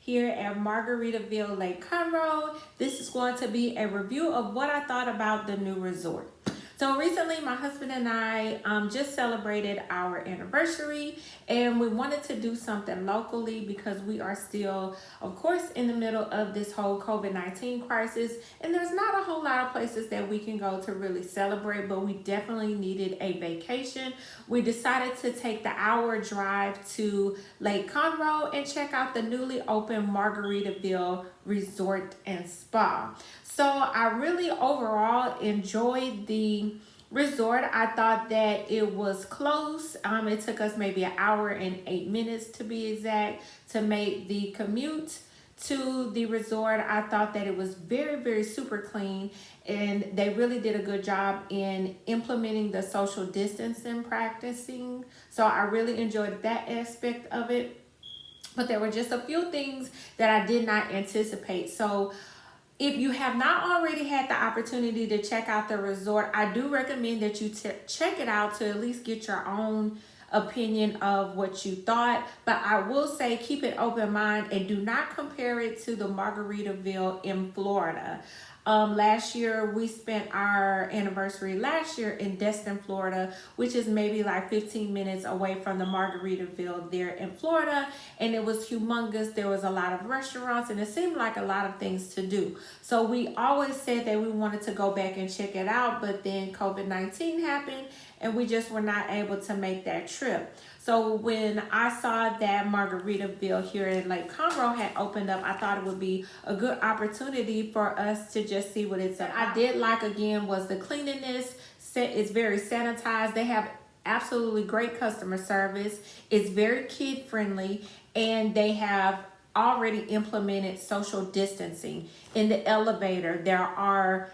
here at Margaritaville Lake Conroe. This is going to be a review of what I thought about the new resort. So recently my husband and I just celebrated our anniversary, and we wanted to do something locally because we are still, of course, in the middle of this whole COVID-19 crisis, and there's not a whole lot of places that we can go to really celebrate, but we definitely needed a vacation. We decided to take the hour drive to Lake Conroe and check out the newly opened Margaritaville Resort and Spa. So I really overall enjoyed the resort. I thought that it was close. It took us maybe an hour and 8 minutes to be exact to make the commute to the resort. I thought that it was very super clean, and they really did a good job in implementing the social distancing practicing. So I really enjoyed that aspect of it. But there were just a few things that I did not anticipate. So if you have not already had the opportunity to check out the resort, I do recommend that you check it out to at least get your own opinion of what you thought. But I will say keep it open mind and do not compare it to the Margaritaville in Florida. Last year we spent our anniversary last year in Destin, Florida, which is maybe like 15 minutes away from the Margaritaville there in Florida, and it was humongous. There was a lot of restaurants and it seemed like a lot of things to do. So we always said that we wanted to go back and check it out, but then COVID-19 happened and we just were not able to make that trip. So when I saw that Margaritaville here in Lake Conroe had opened up, I thought it would be a good opportunity for us to just see what it's about. I did like, again, was the cleanliness. It's very sanitized. They have absolutely great customer service. It's very kid friendly, and they have already implemented social distancing. In the elevator, there are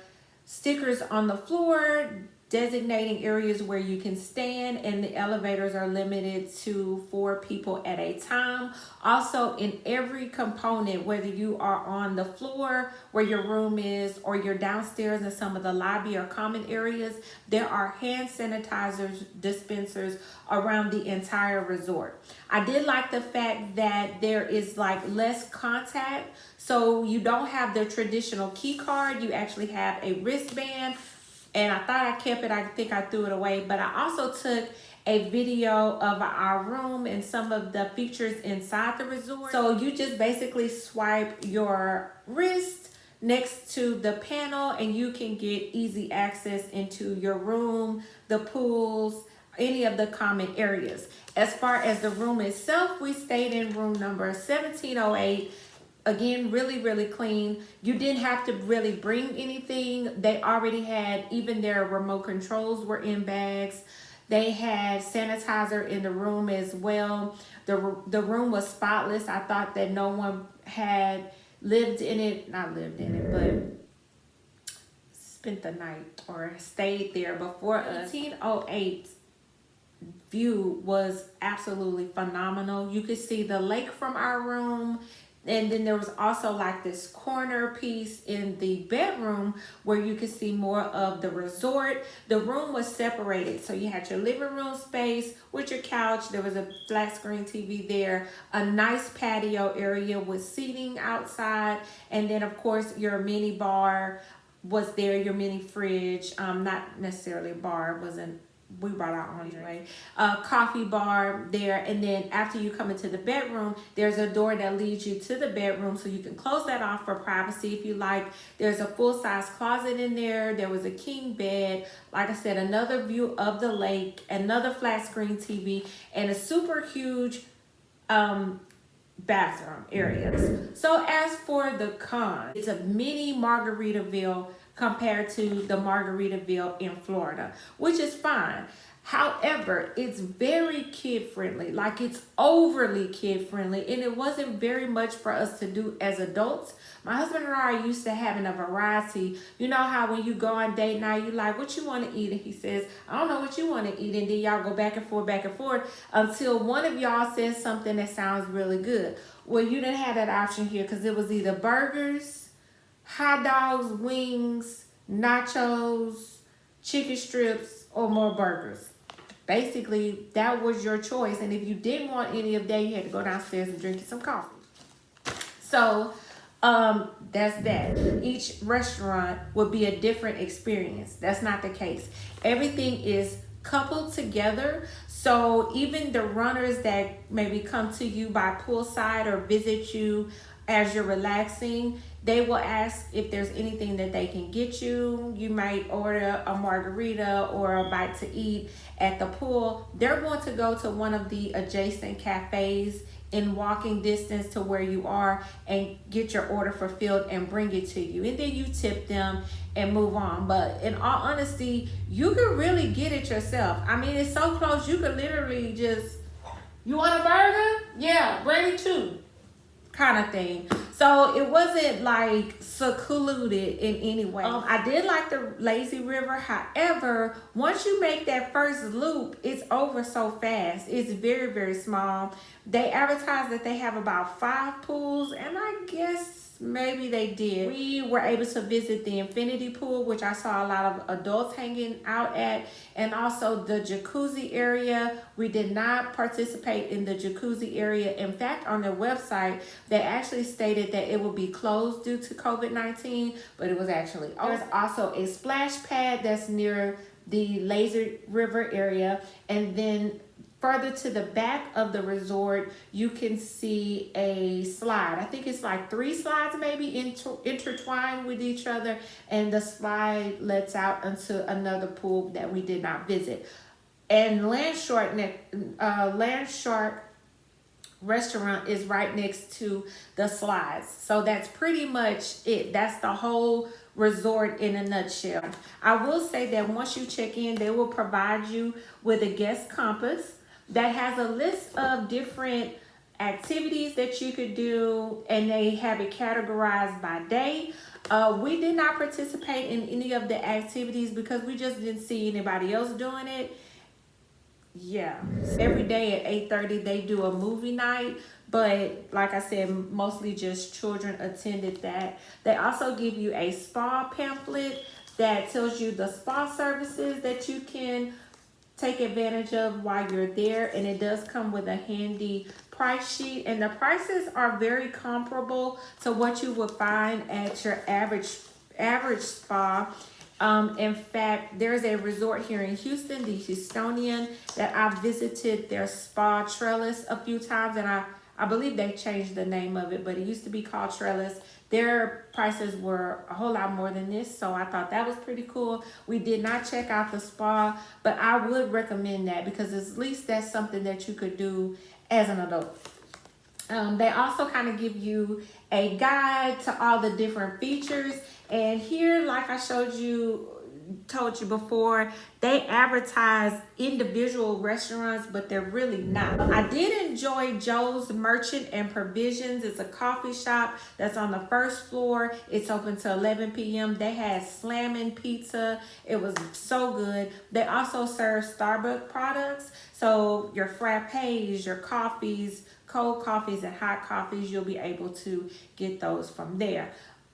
stickers on the floor designating areas where you can stand, and the elevators are limited to 4 people at a time. Also, in every component, whether you are on the floor where your room is or you're downstairs in some of the lobby or common areas, there are hand sanitizers dispensers around the entire resort. I did like the fact that there is like less contact, so you don't have the traditional key card. You actually have a wristband. And I thought I kept it. I think I threw it away. But I also took a video of our room and some of the features inside the resort. So you just basically swipe your wrist next to the panel and you can get easy access into your room, the pools, any of the common areas. As far as the room itself, we stayed in room number 1708. Again, really clean. You didn't have to really bring anything. They already had, even their remote controls were in bags. They had sanitizer in the room as well. The room was spotless. I thought that no one had lived in it, not lived in it, but spent the night or stayed there before us. 1708 view was absolutely phenomenal. You could see the lake from our room. And then there was also like this corner piece in the bedroom where you could see more of the resort. The room was separated. So you had your living room space with your couch. There was a flat screen TV there, a nice patio area with seating outside. And then of course your mini bar was there, your mini fridge. Not necessarily a bar, wasn't. We brought our own anyway. Coffee bar there, and then after you come into the bedroom, there's a door that leads you to the bedroom, so you can close that off for privacy if you like. There's a full-size closet in there. There was a king bed, like I said, another view of the lake, another flat screen TV, and a super huge bathroom areas. So as for the cons, it's a mini Margaritaville compared to the Margaritaville in Florida, which is fine. However, it's very kid friendly, like it's overly kid friendly, and it wasn't very much for us to do as adults. My husband and I are used to having a variety. You know how when you go on date night, you like, what you want to eat? And he says, I don't know what you want to eat. And then y'all go back and forth until one of y'all says something that sounds really good. Well, you didn't have that option here because it was either burgers, hot dogs, wings, nachos, chicken strips, or more burgers. Basically, that was your choice. And if you didn't want any of that, you had to go downstairs and drink some coffee. So that's that. Each restaurant would be a different experience. That's not the case. Everything is coupled together. So even the runners that maybe come to you by poolside or visit you as you're relaxing, they will ask if there's anything that they can get you. You might order a margarita or a bite to eat at the pool. They're going to go to one of the adjacent cafes in walking distance to where you are and get your order fulfilled and bring it to you. And then you tip them and move on. But in all honesty, you can really get it yourself. I mean, it's so close, you could literally just, you want a burger? Yeah, bring it too. Kind of thing. So it wasn't like secluded in any way. I did like the lazy river. However, once you make that first loop, it's over so fast. It's very, very small. They advertise that they have about 5 pools, and I guess maybe they did. We were able to visit the infinity pool, which I saw a lot of adults hanging out at, and also the jacuzzi area. We did not participate in the jacuzzi area. In fact, on their website, they actually stated that it will be closed due to COVID-19, but it was actually open. There's also a splash pad that's near the lazy river area, and then further to the back of the resort, you can see a slide. I think it's like 3 slides maybe intertwined with each other, and the slide lets out into another pool that we did not visit. And Land Shark restaurant is right next to the slides. So that's pretty much it. That's the whole resort in a nutshell. I will say that once you check in, they will provide you with a guest compass that has a list of different activities that you could do, and they have it categorized by day. We did not participate in any of the activities because we just didn't see anybody else doing it. Yeah, every day at 8:30 they do a movie night, but like I said, mostly just children attended that. They also give you a spa pamphlet that tells you the spa services that you can take advantage of while you're there, and it does come with a handy price sheet, and the prices are very comparable to what you would find at your average spa. In fact, there's a resort here in Houston, the Houstonian, that I visited their spa Trellis a few times, and I believe they changed the name of it, but it used to be called Trellis. Their prices were a whole lot more than this, so I thought that was pretty cool. We did not check out the spa, but I would recommend that because at least that's something that you could do as an adult. They also kind of give you a guide to all the different features. And here, like I told you before, they advertise individual restaurants, but they're really not. I did enjoy Joe's Merchant and Provisions. It's a coffee shop that's on the first floor. It's open till 11 p.m. They had slammin' pizza. It was so good. They also serve Starbucks products. So your frappes, your coffees, cold coffees and hot coffees, you'll be able to get those from there.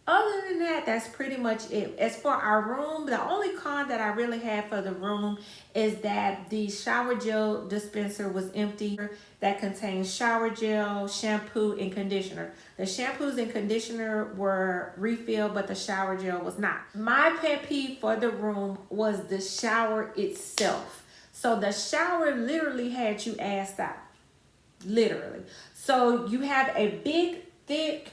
Other than that, that's pretty much it. As for our room, the only con that I really had for the room is that the shower gel dispenser was empty. That contains shower gel, shampoo, and conditioner. The shampoos and conditioner were refilled, but the shower gel was not. My pet peeve for the room was the shower itself. So the shower literally had you assed out. Literally. So you have a big, thick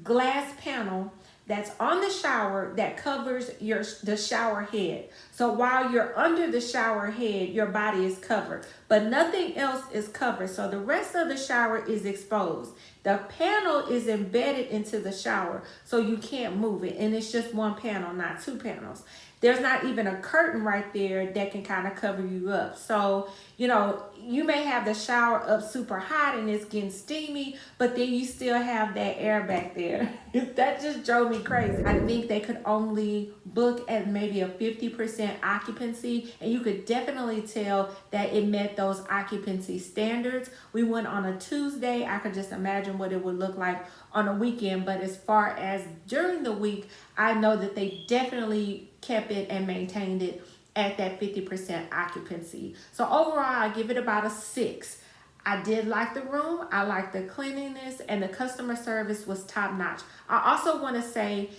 glass panel that's on the shower that covers the shower head. So while you're under the shower head, your body is covered, but nothing else is covered. So the rest of the shower is exposed. The panel is embedded into the shower, so you can't move it. And it's just one panel, not 2 panels. There's not even a curtain right there that can kind of cover you up. So, you know, you may have the shower up super hot and it's getting steamy, but then you still have that air back there. That just drove me crazy. I think they could only book at maybe a 50% occupancy, and you could definitely tell that it met those occupancy standards. We went on a Tuesday. I could just imagine what it would look like on a weekend, but as far as during the week, I know that they definitely kept it and maintained it at that 50% occupancy. So overall, I give it about a 6. I did like the room. I liked the cleanliness, and the customer service was top notch. I also want to say,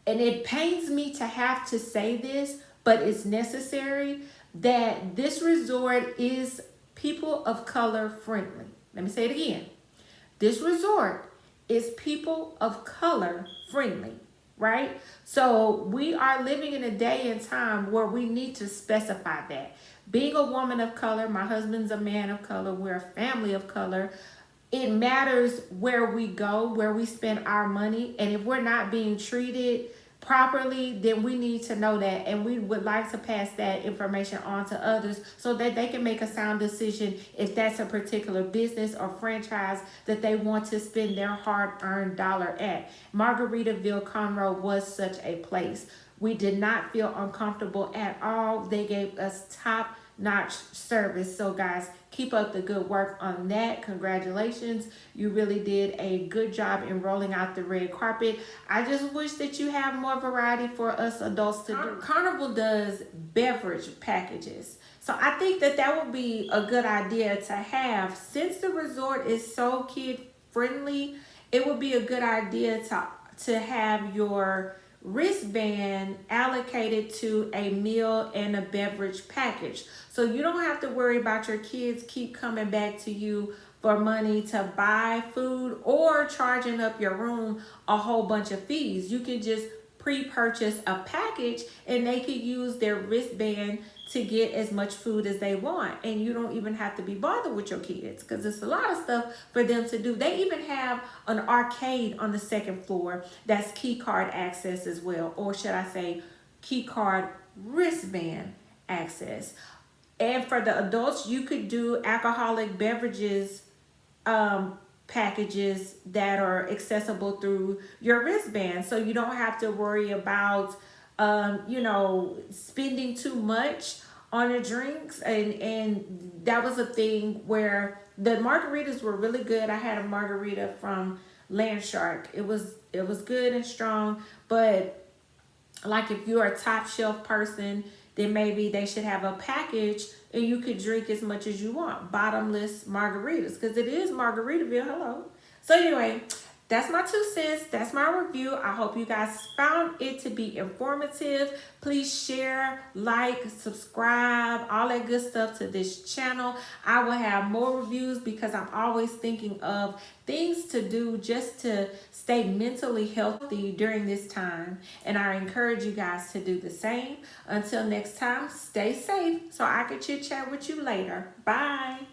and it pains me to have to say this, but it's necessary, that this resort is people of color friendly. Let me say it again. This resort is people of color friendly, right? So we are living in a day and time where we need to specify that. Being a woman of color, my husband's a man of color, we're a family of color. It matters where we go, where we spend our money, and if we're not being treated properly, then we need to know that, and we would like to pass that information on to others so that they can make a sound decision if that's a particular business or franchise that they want to spend their hard-earned dollar at. Margaritaville Conroe was such a place. We did not feel uncomfortable at all. They gave us top-notch service. So guys, keep up the good work on that. Congratulations. You really did a good job in rolling out the red carpet. I just wish that you have more variety for us adults to do. Carnival does beverage packages. So I think that that would be a good idea to have. Since the resort is so kid friendly, it would be a good idea to have your wristband allocated to a meal and a beverage package, so you don't have to worry about your kids keep coming back to you for money to buy food or charging up your room a whole bunch of fees. You can just pre-purchase a package and they could use their wristband to get as much food as they want, and you don't even have to be bothered with your kids because it's a lot of stuff for them to do. They even have an arcade on the second floor that's key card access as well, or should I say key card wristband access. And for the adults, you could do alcoholic beverages packages that are accessible through your wristband, so you don't have to worry about spending too much on the drinks. And that was a thing where the margaritas were really good. I had a margarita from Land Shark. It was good and strong, but like if you're a top shelf person, then maybe they should have a package and you could drink as much as you want. Bottomless margaritas, because it is Margaritaville. Hello. So anyway, that's my 2 cents. That's my review. I hope you guys found it to be informative. Please share, like, subscribe, all that good stuff to this channel. I will have more reviews because I'm always thinking of things to do just to stay mentally healthy during this time. And I encourage you guys to do the same. Until next time, stay safe so I can chit chat with you later. Bye.